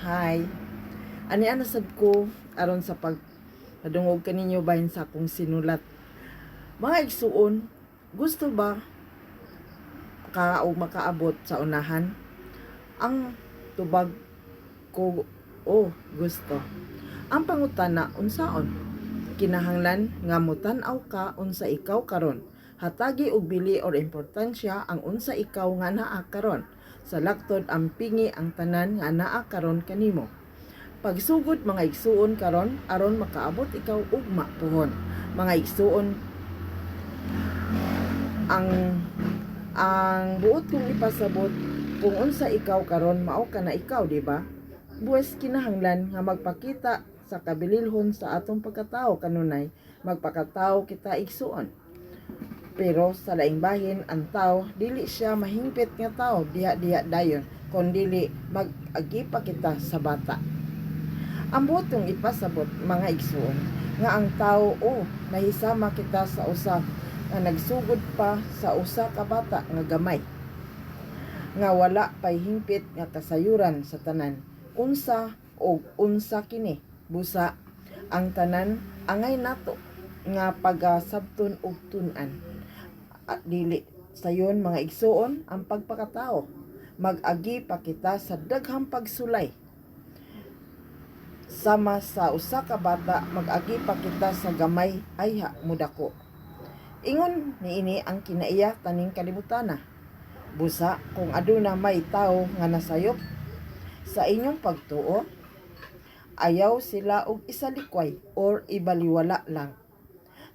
Hi. Ani ana sad ko aron sa pag padungog kaninyo bahin sa akong sinulat. Mga igsuon, gusto ba ka o makaabot sa unahan? Ang tubag ko, gusto. Ang pangutana unsaon? Kinahanglan nga mutan-aw ka unsa ikaw karon. Hatagi og bili or importansya ang unsa ikaw nga naa karon. Sa laktod ang pingi ang tanan nga naa karon kanimo. Pagsugod mga igsuon karon aron makaabot ikaw ugma puhon. Mga igsuon, ang buot kong ipasabot kung unsa ikaw karon mao ka na ikaw, di ba? Buwes kinahanglan nga magpakita sa kabililhon sa atong pagkatao kanunay magpakatao kita igsuon. Pero sa laing bahin ang tao dili siya mahingpit nga tao diha dayon kon dili mag-agi pa kita sa bata. Ang butong ipasabot mga igsuon nga ang tao nahisama kita sa usa nga nagsugod pa sa usa ka bata nga gamay nga wala pay hingpit nga kasayuran sa tanan. Unsa kini busa ang tanan angay nato nga pagasabton og tun-an at dili sayon mga igsuon ang pagpakatao mag-agi pa kita sa daghang pagsulay sama sa usa ka bata mag-agi pa kita sa gamay ayha mudako. Ingon niini ang kinaiya taning kalibutana. Busa kung aduna may tao nga nasayop sa inyong pagtuo, ayaw sila og isalikway or ibaliwala lang.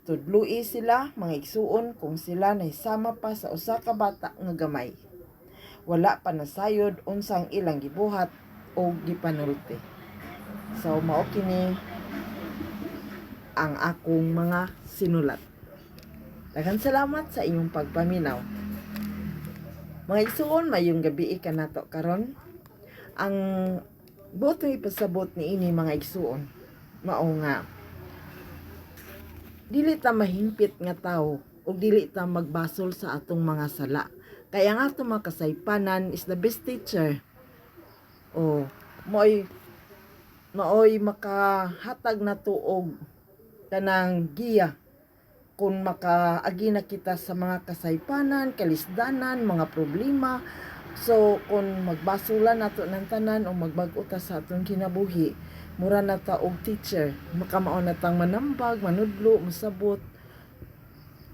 Tudlui sila mga igsuon kung sila nahisama pa sa usa ka bata nga gamay. Wala pa nasayod unsang ilang gibuhat o gipanulti. So mao kini ang akong mga sinulat. Daghang salamat sa inyong pagpaminaw. Mga igsuon, mayong gabi ka nato karon. Ang botong ipasabot ni ini mga igsuon mao nga dili ta mahimpit nga tawo ug dili ta magbasol sa atong mga sala. Kaya ang atong mga kasaypanan is the best teacher. Maoy makahatag na tuog kanang giya kung makaagi na kita sa mga kasaypanan, kalisdanan, mga problema. So kung magbasulan nato ng tanan o magbag-o ta sa atong kinabuhi, mura na ta og teacher, makamao na tang manambag, manudlo, masabot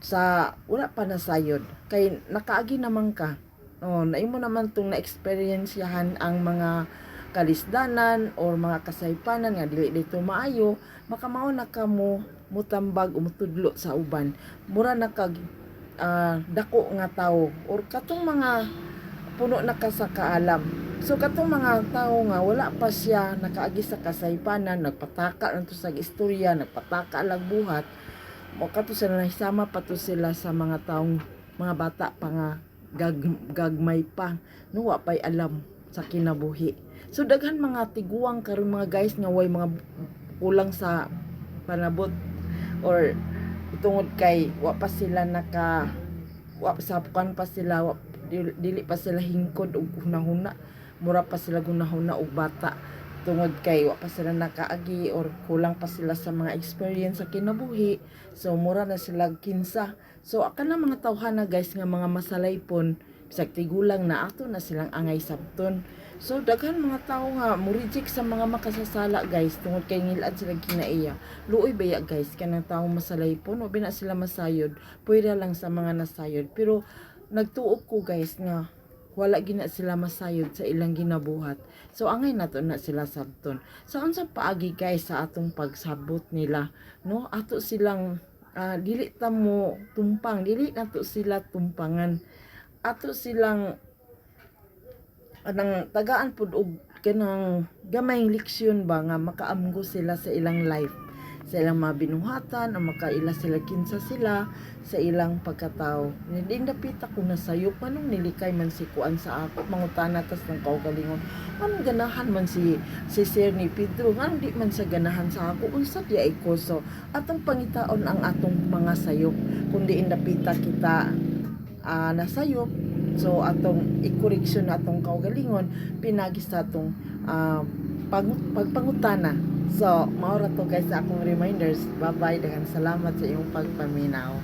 sa wala pa nasayod kay nakaagi naman ka. Naimo naman tong na-experienceyahan ang mga kalisdanan or mga kasaypanan nga dili dito maayo, makamao na ka mo mutambag o mutudlo sa uban. Mura na kag dako nga tawo or katong mga puno na ka sa kaalam. So katong mga tao nga wala pa siya nakaagi sa kasaypanan, nagpataka lang to sa istorya, nagpataka lang buhat, mo kato sila nahisama pa to sila sa mga taong mga bata pa nga gagmay pa no wa pay alam sa kinabuhi. So daghan mga tiguang karon mga guys nga way mga kulang sa panabot or tungod kay wa pa sila dili pa sila hingkod og hunahuna, mura pa sila gunahuna og bata tungod kay wa pa sila nakaagi or kulang pa sila sa mga experience sa kinabuhi. So mura na sila kinsa. So kana mga tawhana guys nga mga masalaypon bisag tigulang na ato na silang angay sabton. So daghan mga tao nga mo-reject sa mga makasasala guys tungod kay ngilad sila kinaiya. Luoy baya guys kanang tawo masalaypon o bina sila masayod, pwede lang sa mga nasayod. Pero nagtuop ko guys nga wala gina sila masayod sa ilang ginabuhat. So angay nato na sila sabton. So unsa paagi guys sa atong pagsabot nila, no? Ato silang dili ta mo tumpang, dili nato sila tumpangan. Ato silang anang tagaan pud og kanang gamayng leksyon ba nga makaamgo sila sa ilang life, sa ilang mga binuhatan o makaila sila kinsa sila sa ilang pagkatao. Hindi napita ko na sayop manong nilikay man si kuan sa ako mangutana tas ng kaugalingon anong ganahan man si Sir ni Pedro anong di man sa ganahan sa ako unsa di ay koso atong pangitaon ang atong mga sayop kundi indapita kita nasayop. So atong ikoreksyon atong kaugalingon pinagi sa atong pagpangutana. So, maura to guys sa akong reminders. Bye-bye, daghang salamat sa iyong pagpaminaw.